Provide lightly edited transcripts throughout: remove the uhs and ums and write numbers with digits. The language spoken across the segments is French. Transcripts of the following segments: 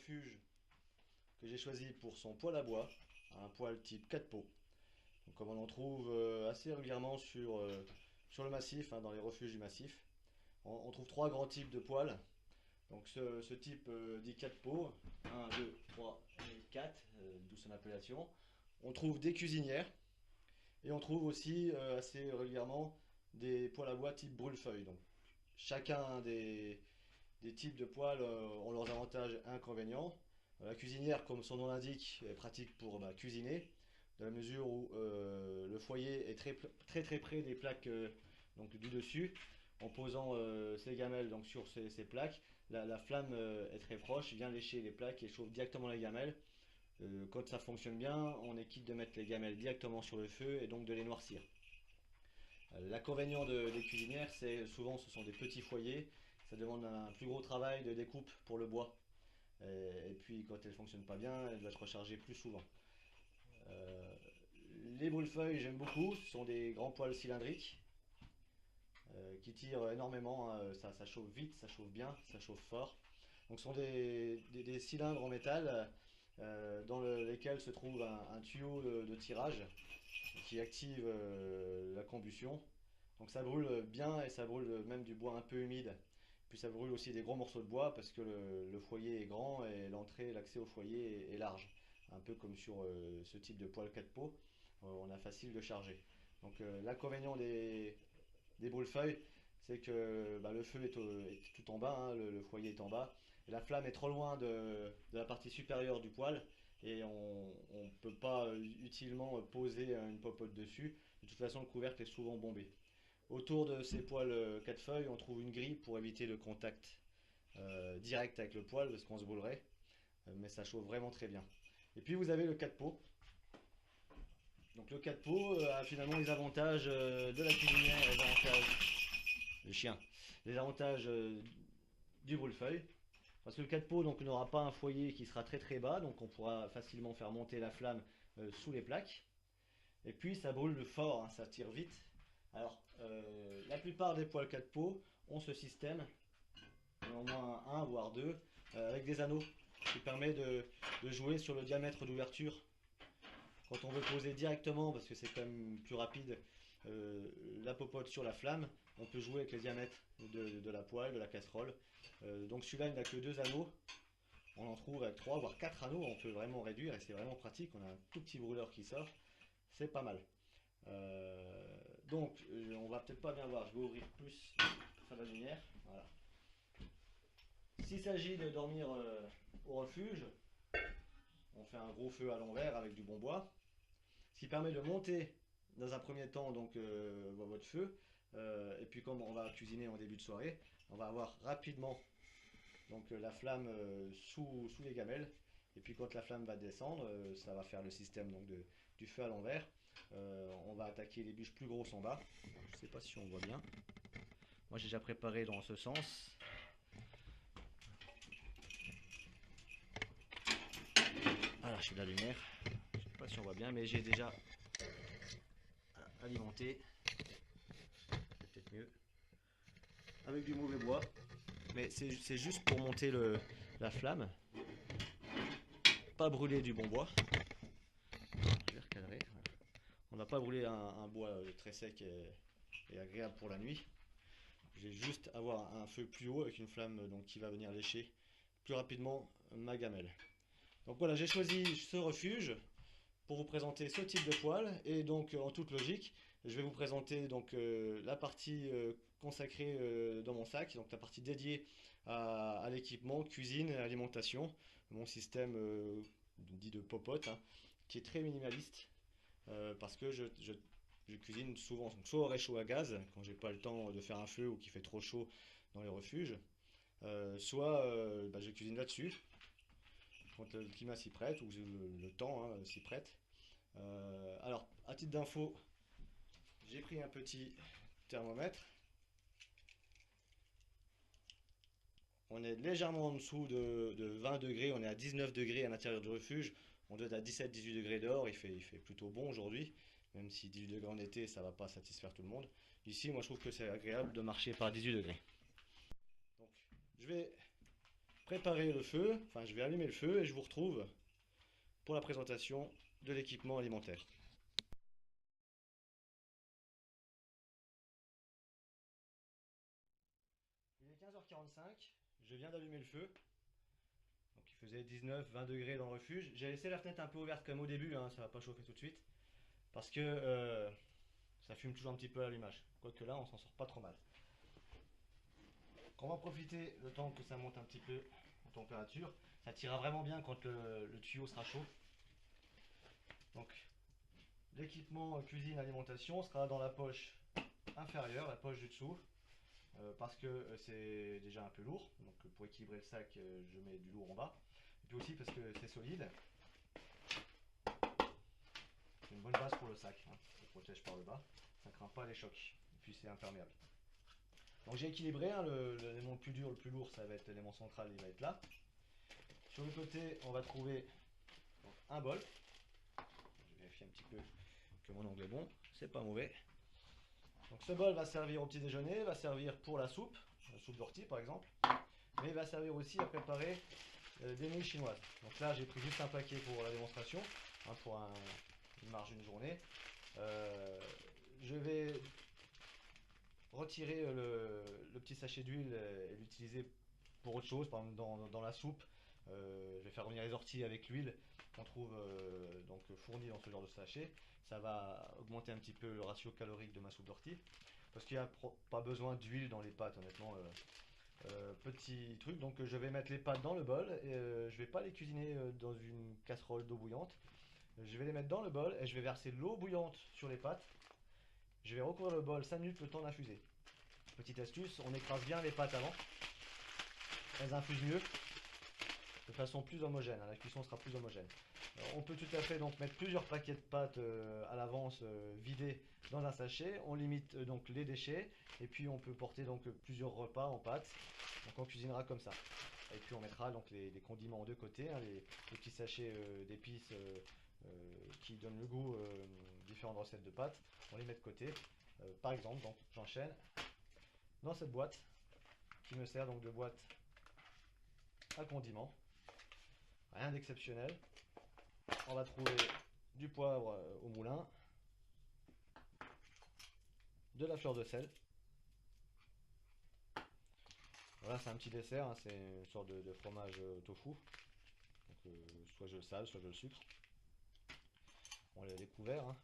refuge que j'ai choisi pour son poêle à bois, un poêle type 4 pots. Donc, comme on en trouve assez régulièrement sur le massif, dans les refuges du massif. On trouve trois grands types de poêles. Donc ce type dit 4 pots, 1, 2, 3 et 4, d'où son appellation. On trouve des cuisinières et on trouve aussi assez régulièrement des poêles à bois type brûle-feuille. Donc chacun des types de poêles ont leurs avantages et inconvénients. La cuisinière, comme son nom l'indique, est pratique pour cuisiner, dans la mesure où le foyer est très près des plaques donc, du dessus. En posant ses gamelles donc, sur ces plaques, la flamme est très proche, vient lécher les plaques et chauffe directement les gamelles. Quand ça fonctionne bien, on est quitte de mettre les gamelles directement sur le feu et donc de les noircir. L'inconvénient des cuisinières, c'est souvent ce sont des petits foyers, ça demande un plus gros travail de découpe pour le bois. Et puis quand elle ne fonctionne pas bien, elle doit être rechargée plus souvent. Euh, les brûle-feuilles, j'aime beaucoup, ce sont des grands poêles cylindriques qui tirent énormément, ça chauffe vite, ça chauffe bien, ça chauffe fort. Donc ce sont des cylindres en métal dans lesquels se trouve un tuyau de tirage qui active la combustion. Donc ça brûle bien et ça brûle même du bois un peu humide. Puis ça brûle aussi des gros morceaux de bois parce que le foyer est grand et l'accès au foyer est large. Un peu comme sur ce type de poêle 4 pots, on a facile de charger. Donc l'inconvénient des brûle-feuilles, c'est que le feu est tout en bas, le foyer est en bas, et la flamme est trop loin de la partie supérieure du poêle, et on ne peut pas utilement poser une popote dessus. De toute façon, le couvercle est souvent bombé. Autour de ces poêles 4 feuilles, on trouve une grille pour éviter le contact direct avec le poêle, parce qu'on se brûlerait, mais ça chauffe vraiment très bien. Et puis vous avez le 4 pots. Donc le 4 pots a finalement les avantages de la cuisinière, les avantages le chien, les avantages du brûle-feuille. Parce que le 4 pots n'aura pas un foyer qui sera très bas, donc on pourra facilement faire monter la flamme sous les plaques. Et puis ça brûle fort, ça tire vite. Alors la plupart des poêles 4 pots ont ce système, au moins un voire deux, avec des anneaux, qui permet de jouer sur le diamètre d'ouverture. Quand on veut poser directement, parce que c'est quand même plus rapide, la popote sur la flamme, on peut jouer avec les diamètres de la poêle, de la casserole. Donc celui-là, il n'a que deux anneaux. On en trouve avec 3 voire 4 anneaux, on peut vraiment réduire et c'est vraiment pratique. On a un tout petit brûleur qui sort, c'est pas mal. Donc on va peut-être pas bien voir, je vais ouvrir plus la lumière. Voilà. S'il s'agit de dormir au refuge, on fait un gros feu à l'envers avec du bon bois, ce qui permet de monter dans un premier temps donc votre feu, et puis comme on va cuisiner en début de soirée, on va avoir rapidement donc la flamme sous les gamelles, et puis quand la flamme va descendre, ça va faire le système donc du feu à l'envers. On va attaquer les bûches plus grosses en bas. Je ne sais pas si on voit bien. Moi j'ai déjà préparé dans ce sens. Voilà, je fais de la lumière. Je ne sais pas si on voit bien, mais j'ai déjà alimenté. C'est peut-être mieux. Avec du mauvais bois. Mais c'est juste pour monter la flamme. Pas brûler du bon bois. Je vais recadrer. Voilà. On n'a pas brûlé un bois très sec et agréable pour la nuit. Je vais juste avoir un feu plus haut avec une flamme donc, qui va venir lécher plus rapidement ma gamelle. Donc voilà, j'ai choisi ce refuge pour vous présenter ce type de poêle, et donc en toute logique, je vais vous présenter donc la partie consacrée dans mon sac, donc la partie dédiée à l'équipement, cuisine, alimentation, mon système dit de popote, qui est très minimaliste, parce que je cuisine souvent, donc soit au réchaud à gaz, quand j'ai pas le temps de faire un feu ou qu'il fait trop chaud dans les refuges, soit je cuisine là-dessus, quand le climat s'y prête, ou le temps s'y prête. Alors, à titre d'info, j'ai pris un petit thermomètre. On est légèrement en dessous de 20 degrés, on est à 19 degrés à l'intérieur du refuge. On doit être à 17-18 degrés dehors, il fait plutôt bon aujourd'hui. Même si 18 degrés en été, ça ne va pas satisfaire tout le monde. Ici, moi je trouve que c'est agréable de marcher par 18 degrés. Donc, je vais préparer le feu, enfin je vais allumer le feu et je vous retrouve pour la présentation de l'équipement alimentaire. Il est 15h45, je viens d'allumer le feu. Donc il faisait 19-20 degrés dans le refuge. J'ai laissé la fenêtre un peu ouverte comme au début, hein, ça va pas chauffer tout de suite. Parce que ça fume toujours un petit peu à l'allumage. Quoique là, on s'en sort pas trop mal. On va profiter le temps que ça monte un petit peu en température. Ça tirera vraiment bien quand le tuyau sera chaud. Donc l'équipement cuisine alimentation sera dans la poche inférieure, la poche du dessous. Parce que c'est déjà un peu lourd. Donc pour équilibrer le sac, je mets du lourd en bas. Et puis aussi parce que c'est solide. C'est une bonne base pour le sac, hein. Ça protège par le bas, ça ne craint pas les chocs, et puis c'est imperméable. Donc j'ai équilibré, hein, l'élément le plus dur, le plus lourd, ça va être l'élément central, il va être là. Sur le côté, on va trouver donc, un bol. Je vais vérifier un petit peu que mon angle est bon, c'est pas mauvais. Donc ce bol va servir au petit déjeuner, va servir pour la soupe d'ortie par exemple, mais il va servir aussi à préparer des nouilles chinoises. Donc là j'ai pris juste un paquet pour la démonstration, hein, pour une marge d'une journée. Je vais retirer le petit sachet d'huile et l'utiliser pour autre chose, par exemple dans la soupe. Je vais faire revenir les orties avec l'huile qu'on trouve donc fournie dans ce genre de sachet. Ça va augmenter un petit peu le ratio calorique de ma soupe d'ortie. Parce qu'il n'y a pas besoin d'huile dans les pâtes, honnêtement. Petit truc, donc je vais mettre les pâtes dans le bol et je vais pas les cuisiner dans une casserole d'eau bouillante. Je vais les mettre dans le bol et je vais verser l'eau bouillante sur les pâtes. Je vais recouvrir le bol 5 minutes le temps d'infuser. Petite astuce, on écrase bien les pâtes avant. Elles infusent mieux, de façon plus homogène, hein, la cuisson sera plus homogène. On peut tout à fait donc mettre plusieurs paquets de pâtes à l'avance vidés dans un sachet. On limite donc les déchets et puis on peut porter donc plusieurs repas en pâtes. Donc on cuisinera comme ça. Et puis on mettra donc les condiments de côté, hein, les petits sachets d'épices qui donnent le goût différentes recettes de pâtes. On les met de côté. Par exemple, donc j'enchaîne dans cette boîte qui me sert donc de boîte à condiments. Rien d'exceptionnel. On va trouver du poivre au moulin, de la fleur de sel. Voilà, c'est un petit dessert, hein, c'est une sorte de fromage tofu. Donc, soit je le sale, soit je le sucre. On l'a découvert. Hein.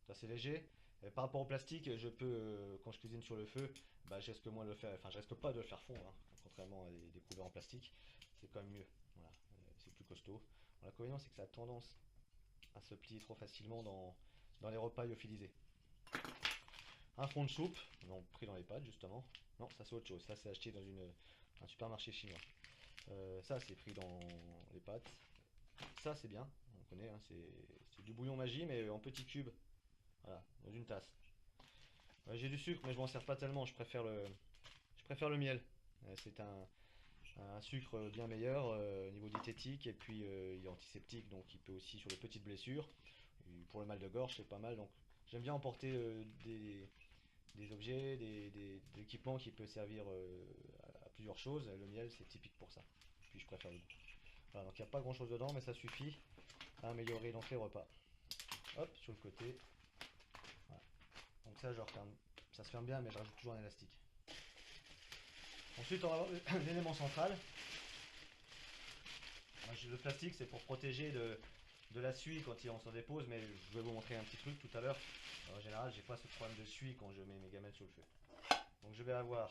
C'est assez léger. Et par rapport au plastique, je peux, quand je cuisine sur le feu, bah, je risque moins de le faire, enfin je risque pas de le faire fondre, hein, contrairement à des couverts en plastique. C'est quand même mieux. Voilà, c'est plus costaud. Bon, l'inconvénient, c'est que ça a tendance à se plier trop facilement dans les repas lyophilisés. Un fond de soupe, donc pris dans les pâtes justement. Non, ça c'est autre chose. Ça c'est acheté dans un supermarché chinois. Ça c'est pris dans les pâtes. Ça c'est bien, on connaît, hein, c'est du bouillon magie mais en petits cubes. Voilà, dans une tasse. J'ai du sucre mais je m'en sers pas tellement, je préfère le miel. C'est un sucre bien meilleur au niveau diététique et puis il est antiseptique donc il peut aussi sur les petites blessures. Et pour le mal de gorge c'est pas mal donc j'aime bien emporter des objets, des équipements qui peuvent servir à plusieurs choses. Le miel c'est typique pour ça. Puis je préfère le goût. Voilà, donc il n'y a pas grand chose dedans mais ça suffit à améliorer donc les repas. Hop, sur le côté. Voilà. Donc ça je referme. Ça se ferme bien mais je rajoute toujours un élastique. Ensuite on va avoir l'élément central. Le plastique c'est pour protéger de la suie quand on s'en dépose mais je vais vous montrer un petit truc tout à l'heure. En général j'ai pas ce problème de suie quand je mets mes gamelles sur le feu. Donc je vais avoir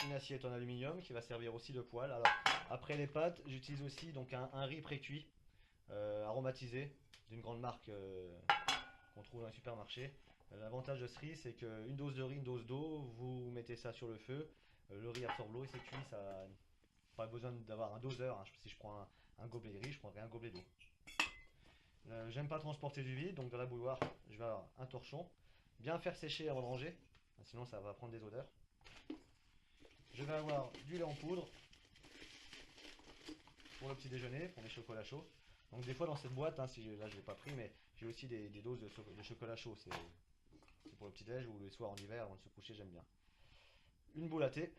une assiette en aluminium qui va servir aussi de poêle. Alors après les pâtes j'utilise aussi donc un riz pré-cuit aromatisé d'une grande marque qu'on trouve dans les supermarchés. L'avantage de ce riz c'est qu'une dose de riz, une dose d'eau, vous mettez ça sur le feu, le riz absorbe l'eau et c'est cuit, ça pas besoin d'avoir un doseur, hein. Si je prends un gobelet de riz, je prendrai un gobelet d'eau. J'aime pas transporter du vide, donc dans la bouilloire, je vais avoir un torchon. Bien faire sécher avant de ranger, sinon ça va prendre des odeurs. Je vais avoir du lait en poudre pour le petit déjeuner, pour mes chocolats chauds. Donc des fois dans cette boîte, hein, là je l'ai pas pris, mais j'ai aussi des doses de chocolat chaud. C'est pour le petit déj ou le soir en hiver avant de se coucher, j'aime bien. une boule à thé,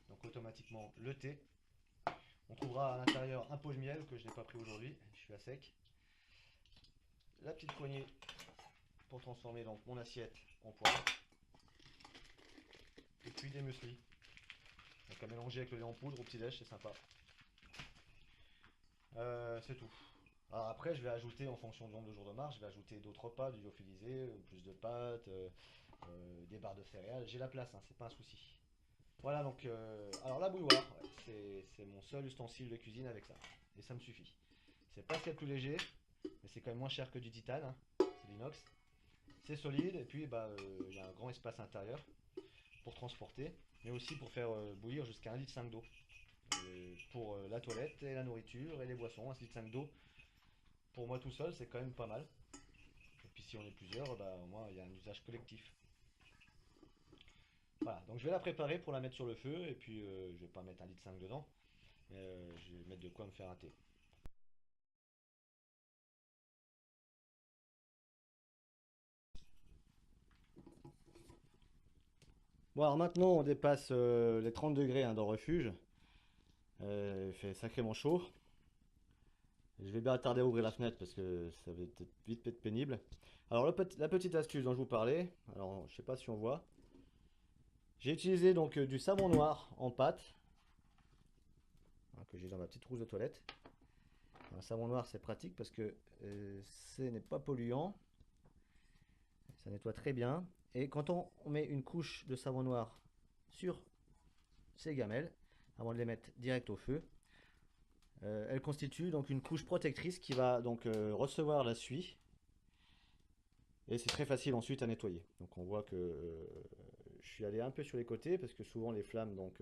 donc automatiquement le thé. On trouvera à l'intérieur un pot de miel que je n'ai pas pris aujourd'hui, je suis à sec. La petite poignée pour transformer donc mon assiette en poêle. Et puis des muesli. Donc à mélanger avec le lait en poudre au petit-déj, c'est sympa. C'est tout. Alors après, je vais ajouter, en fonction du nombre de jours de marche, je vais ajouter d'autres repas, du lyophilisé, plus de pâtes, des barres de céréales. J'ai la place, hein, c'est pas un souci. Voilà, donc, alors la bouilloire, ouais, c'est mon seul ustensile de cuisine avec ça. Et ça me suffit. C'est pas ce qu'il y a de plus léger, mais c'est quand même moins cher que du titane, hein. C'est l'inox. C'est solide, et puis bah, il y a un grand espace intérieur pour transporter, mais aussi pour faire bouillir jusqu'à 1,5 litre d'eau. Pour la toilette et la nourriture et les boissons, 1,5 litre d'eau. Pour moi tout seul, c'est quand même pas mal. Et puis si on est plusieurs, bah, au moins il y a un usage collectif. Voilà, donc je vais la préparer pour la mettre sur le feu, et puis je vais pas mettre 1,5 litre dedans, mais je vais mettre de quoi me faire un thé. Bon, alors maintenant on dépasse les 30 degrés, hein, dans le refuge. Il fait sacrément chaud. Je vais bien tarder à ouvrir la fenêtre parce que ça va être vite être pénible. Alors la petite astuce dont je vous parlais, alors je sais pas si on voit. J'ai utilisé donc du savon noir en pâte, hein, que j'ai dans ma petite trousse de toilette. Un savon noir c'est pratique parce que ce n'est pas polluant, ça nettoie très bien. Et quand on met une couche de savon noir sur ces gamelles, avant de les mettre direct au feu, elle constitue donc une couche protectrice qui va donc recevoir la suie. Et c'est très facile ensuite à nettoyer. Donc on voit que je suis allé un peu sur les côtés parce que souvent les flammes, donc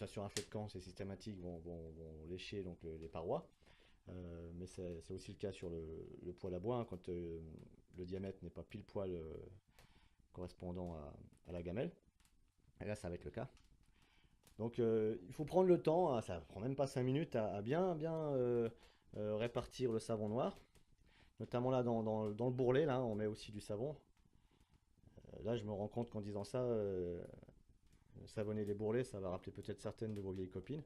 sur un feu de camp, c'est systématique, vont lécher donc les parois. Mais c'est aussi le cas sur le poêle à bois, hein, quand le diamètre n'est pas pile poil correspondant à la gamelle. Et là ça va être le cas. Donc il faut prendre le temps, hein, ça prend même pas 5 minutes à bien répartir le savon noir. Notamment là dans le bourrelet, là on met aussi du savon. Là je me rends compte qu'en disant ça, savonner les bourrelets, ça va rappeler peut-être certaines de vos vieilles copines.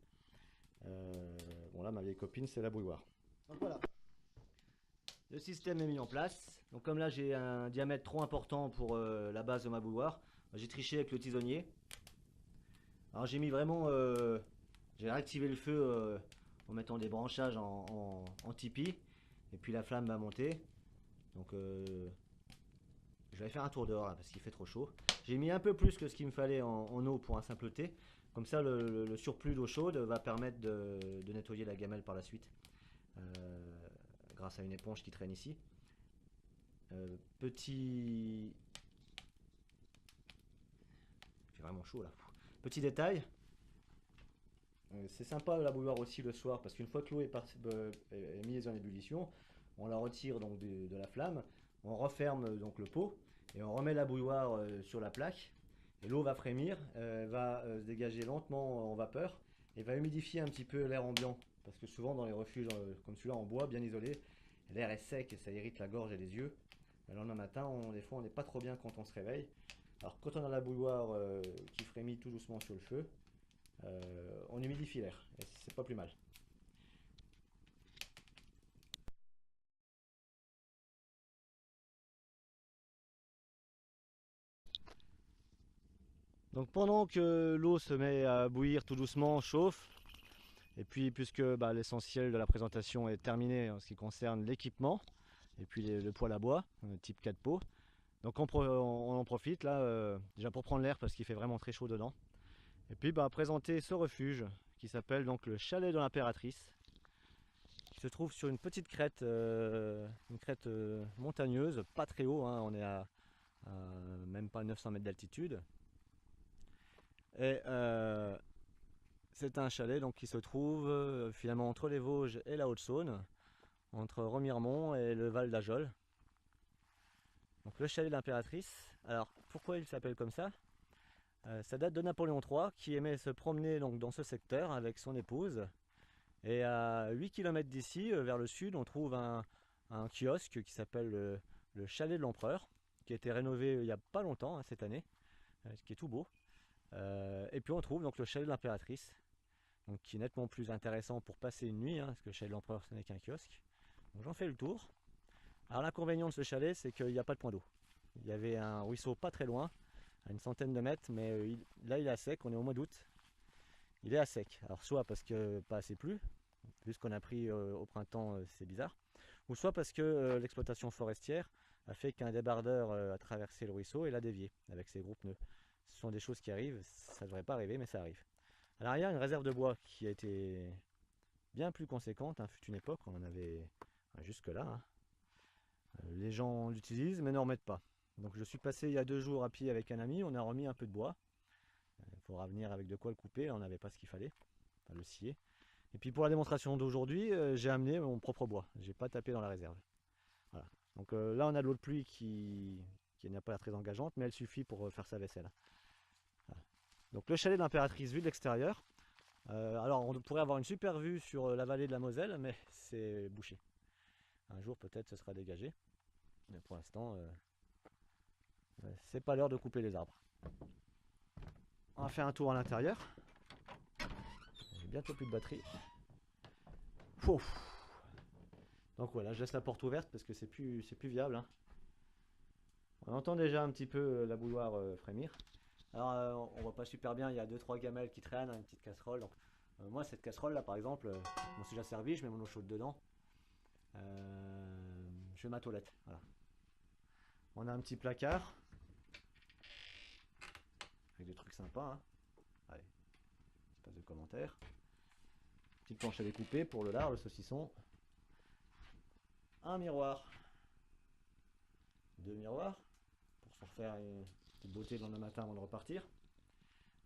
Bon là ma vieille copine c'est la bouilloire. Donc voilà, le système est mis en place. Donc comme là j'ai un diamètre trop important pour la base de ma bouilloire, j'ai triché avec le tisonnier. Alors j'ai mis vraiment, j'ai réactivé le feu en mettant des branchages en tipi. Et puis la flamme va monter. Donc je vais faire un tour dehors là parce qu'il fait trop chaud. J'ai mis un peu plus que ce qu'il me fallait en eau pour un simple thé. Comme ça le surplus d'eau chaude va permettre de nettoyer la gamelle par la suite. Grâce à une éponge qui traîne ici. Petit... Il fait vraiment chaud là. Petit détail. C'est sympa la bouilloire aussi le soir parce qu'une fois que l'eau est mise en ébullition, on la retire donc de la flamme, on referme donc le pot et on remet la bouilloire sur la plaque et l'eau va frémir, va se dégager lentement en vapeur et va humidifier un petit peu l'air ambiant parce que souvent dans les refuges comme celui-là en bois bien isolé, l'air est sec et ça irrite la gorge et les yeux. Le lendemain matin, des fois on n'est pas trop bien quand on se réveille. Alors quand on a la bouilloire qui frémit tout doucement sur le feu, on humidifie l'air et c'est pas plus mal. Donc pendant que l'eau se met à bouillir tout doucement, chauffe, et puis puisque l'essentiel de la présentation est terminé en ce qui concerne l'équipement, et puis le poêle à bois, type 4 pots, donc on en profite là déjà pour prendre l'air parce qu'il fait vraiment très chaud dedans, et puis présenter ce refuge qui s'appelle donc le chalet de l'impératrice, qui se trouve sur une petite crête, une crête montagneuse, pas très haut, hein, on est à même pas 900 mètres d'altitude. Et c'est un chalet donc, qui se trouve finalement entre les Vosges et la Haute-Saône, entre Remiremont et le Val d'Ajol. Donc le chalet de l'impératrice. Alors pourquoi il s'appelle comme ça? Ça date de Napoléon III qui aimait se promener donc, dans ce secteur avec son épouse. Et à 8 km d'ici, vers le sud, on trouve un kiosque qui s'appelle le chalet de l'empereur, qui a été rénové il n'y a pas longtemps, hein, cette année, qui est tout beau. Et puis on trouve donc le chalet de l'impératrice, donc qui est nettement plus intéressant pour passer une nuit, hein, parce que le chalet de l'empereur ce n'est qu'un kiosque. Donc j'en fais le tour. Alors l'inconvénient de ce chalet, c'est qu'il n'y a pas de point d'eau. Il y avait un ruisseau pas très loin, à une centaine de mètres, mais là il est à sec, on est au mois d'août. Il est à sec. Alors soit parce que pas assez plu, vu ce qu'on a pris au printemps, c'est bizarre, ou soit parce que l'exploitation forestière a fait qu'un débardeur a traversé le ruisseau et l'a dévié avec ses gros pneus. Ce sont des choses qui arrivent, ça ne devrait pas arriver, mais ça arrive. À l'arrière, une réserve de bois qui a été bien plus conséquente, hein, fut une époque, on en avait jusque là, hein. Les gens l'utilisent mais n'en remettent pas. Donc je suis passé il y a 2 jours à pied avec un ami, on a remis un peu de bois. Il faudra venir avec de quoi le couper, on n'avait pas ce qu'il fallait, enfin, le scier. Et puis pour la démonstration d'aujourd'hui, j'ai amené mon propre bois, j'ai pas tapé dans la réserve. Voilà. Donc là on a de l'eau de pluie qui n'est pas très engageante, mais elle suffit pour faire sa vaisselle. Voilà. Donc le chalet de l'impératrice vu de l'extérieur. Alors on pourrait avoir une super vue sur la vallée de la Moselle, mais c'est bouché. Un jour peut-être ce sera dégagé, mais pour l'instant c'est pas l'heure de couper les arbres. On va faire un tour à l'intérieur. J'ai bientôt plus de batterie. Ouf. Donc voilà, je laisse la porte ouverte parce que c'est plus viable, hein. On entend déjà un petit peu la bouilloire frémir. Alors on voit pas super bien, il y a 2-3 gamelles qui traînent, une petite casserole. Donc, moi cette casserole là par exemple, je m'en suis déjà servi, je mets mon eau chaude dedans. Je fais ma toilette. Voilà. On a un petit placard avec des trucs sympas, hein. Allez, pas de commentaires. Petite planche à découper pour le lard, le saucisson. Un miroir. 2 miroirs pour se refaire une petite beauté le lendemain matin avant de repartir.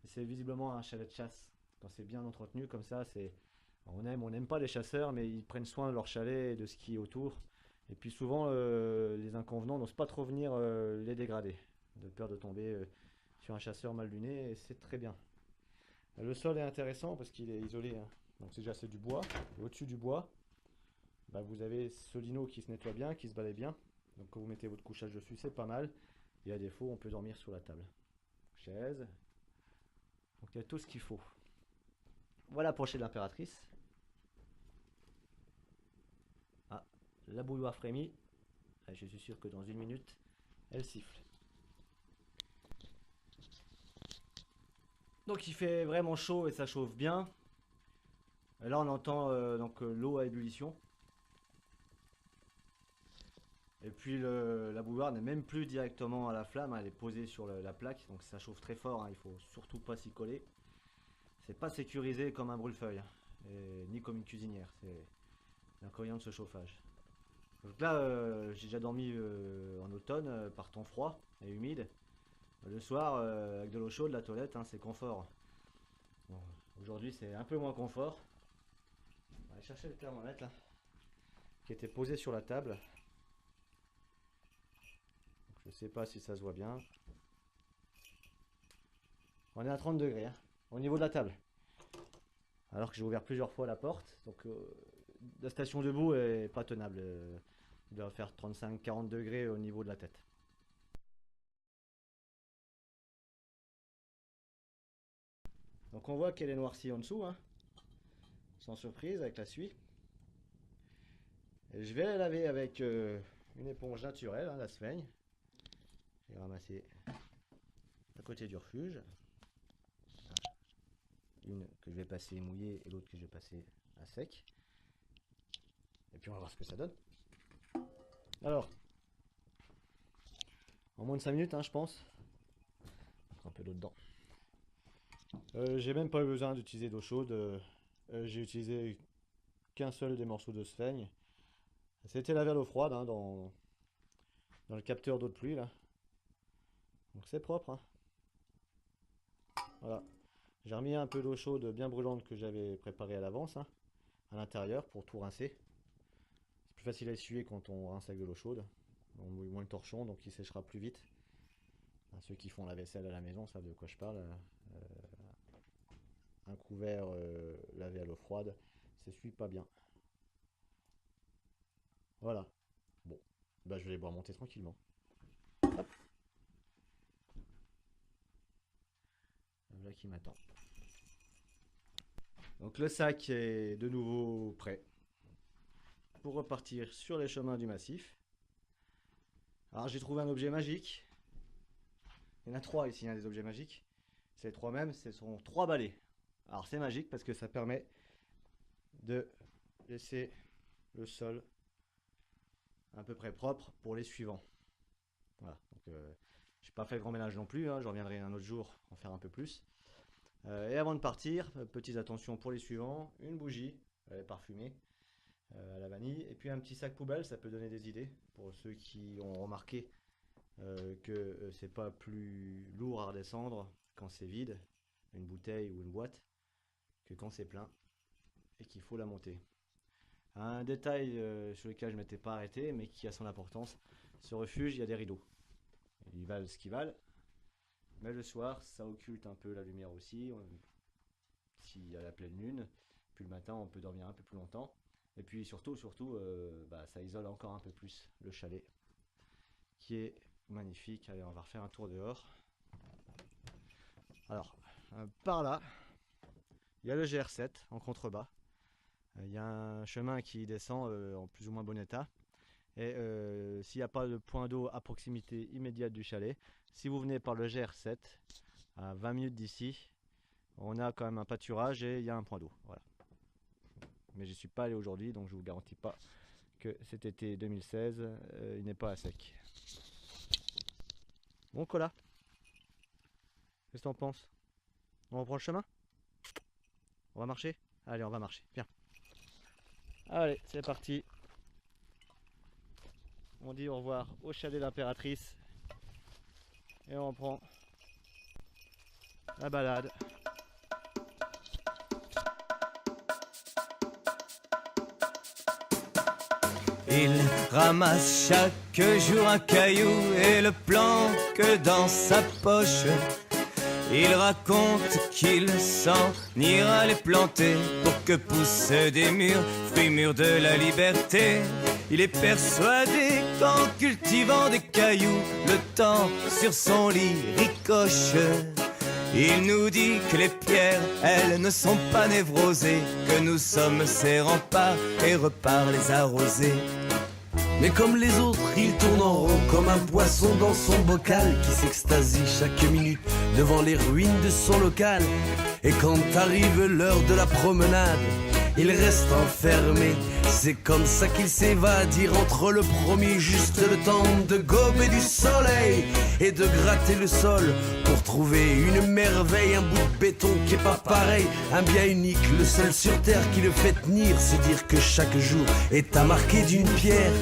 C'est visiblement un chalet de chasse. Quand c'est bien entretenu comme ça, c'est on n'aime pas les chasseurs, mais ils prennent soin de leur chalet et de ce qui est autour. Et puis souvent, les inconvenants n'osent pas trop venir les dégrader, de peur de tomber sur un chasseur mal luné, et c'est très bien. Le sol est intéressant parce qu'il est isolé, hein. Donc c'est du bois, et au-dessus du bois, bah, vous avez ce lino qui se nettoie bien, qui se balaye bien. Donc quand vous mettez votre couchage dessus, c'est pas mal. Et à défaut, on peut dormir sur la table. Chaise. Donc il y a tout ce qu'il faut. Voilà pour chez l'impératrice. Ah, la bouilloire frémit. Ah, je suis sûr que dans une minute, elle siffle. Donc il fait vraiment chaud et ça chauffe bien. Et là on entend l'eau à ébullition. Et puis la bouilloire n'est même plus directement à la flamme, hein, elle est posée sur la plaque, donc ça chauffe très fort, hein, il faut surtout pas s'y coller. C'est pas sécurisé comme un brûle-feuille, hein, ni comme une cuisinière, c'est l'inconvénient de ce chauffage. Donc là, j'ai déjà dormi en automne par temps froid et humide. Le soir, avec de l'eau chaude, la toilette, hein, c'est confort. Bon, aujourd'hui, c'est un peu moins confort. On va aller chercher le thermomètre là, qui était posé sur la table. Donc, je sais pas si ça se voit bien. On est à 30 degrés, hein, au niveau de la table. Alors que j'ai ouvert plusieurs fois la porte. Donc la station debout est pas tenable. Il doit faire 35-40 degrés au niveau de la tête. Donc on voit qu'elle est noircie en dessous, hein, sans surprise avec la suie. Et je vais la laver avec une éponge naturelle, hein, la Sveigne. J'ai ramassé à côté du refuge. Une que je vais passer mouillée et l'autre que je vais passer à sec. Et puis on va voir ce que ça donne. Alors, en moins de 5 minutes, hein, je pense. Un peu d'eau dedans. J'ai même pas eu besoin d'utiliser d'eau chaude. J'ai utilisé qu'un seul des morceaux de Sveigne. C'était lavé à l'eau froide, hein, dans le capteur d'eau de pluie là. Donc c'est propre, hein. Voilà. J'ai remis un peu d'eau chaude bien brûlante que j'avais préparée à l'avance, hein, à l'intérieur pour tout rincer. C'est plus facile à essuyer quand on rince avec de l'eau chaude. On mouille moins le torchon, donc il séchera plus vite. Ceux qui font la vaisselle à la maison savent de quoi je parle. Un couvert lavé à l'eau froide, s'essuie pas bien. Voilà. Bon, bah je vais aller boire mon thé tranquillement. Hop. là qui m'attend. Donc le sac est de nouveau prêt pour repartir sur les chemins du massif. Alors j'ai trouvé un objet magique. Il y en a 3 ici, des objets magiques. C'est les 3 mêmes, ce sont 3 balais. Alors c'est magique parce que ça permet de laisser le sol à peu près propre pour les suivants. Voilà, donc j'ai pas fait le grand ménage non plus, je reviendrai un autre jour en faire un peu plus. Et avant de partir, petites attentions pour les suivants, une bougie, elle est parfumée à la vanille, et puis un petit sac poubelle, ça peut donner des idées pour ceux qui ont remarqué que c'est pas plus lourd à redescendre quand c'est vide, une bouteille ou une boîte, que quand c'est plein et qu'il faut la monter. Un détail sur lequel je ne m'étais pas arrêté mais qui a son importance, ce refuge, il y a des rideaux. Ils valent ce qu'ils valent, mais le soir ça occulte un peu la lumière aussi, s'il y a la pleine lune, puis le matin on peut dormir un peu plus longtemps, et puis surtout ça isole encore un peu plus le chalet qui est magnifique. Allez, on va refaire un tour dehors. Alors par là il y a le GR7 en contrebas, il y a un chemin qui descend en plus ou moins bon état. Et s'il n'y a pas de point d'eau à proximité immédiate du chalet, si vous venez par le GR7 à 20 minutes d'ici, on a quand même un pâturage et il y a un point d'eau. Voilà. Mais j'y suis pas allé aujourd'hui, donc je vous garantis pas que cet été 2016 il n'est pas à sec. Bon Cola, qu'est-ce que t'en penses? On reprend le chemin? On va marcher? Allez, on va marcher, viens. Allez, c'est parti. On dit au revoir au chalet de l'Impératrice et on reprend la balade. Il ramasse chaque jour un caillou et le planque dans sa poche. Il raconte qu'il s'en ira les planter pour que poussent des mûrs, fruits mûrs de la liberté. Il est persuadé qu'en cultivant des cailloux, le temps sur son lit ricoche. Il nous dit que les pierres, elles ne sont pas névrosées, que nous sommes ses remparts et repart les arroser. Mais comme les autres, il tourne en rond comme un poisson dans son bocal qui s'extasie chaque minute devant les ruines de son local. Et quand arrive l'heure de la promenade, il reste enfermé. C'est comme ça qu'il s'évade, il rentre le premier, juste le temps de gober du soleil et de gratter le sol pour trouver une merveille, un bout de béton qui est pas pareil, un bien unique, le seul sur terre qui le fait tenir, se dire que chaque jour est à marquer d'une pierre.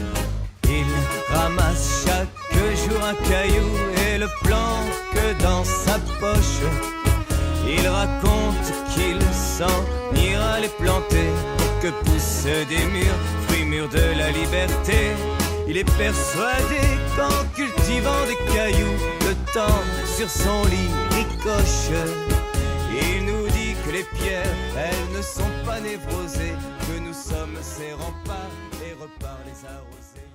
Il ramasse chaque jour un caillou et le planque dans sa poche. Il raconte qu'il s'en ira les planter pour que poussent des mûrs, fruits mûrs de la liberté. Il est persuadé qu'en cultivant des cailloux, le temps sur son lit ricoche. Il nous dit que les pierres, elles ne sont pas névrosées, que nous sommes ses remparts et repart les arroser.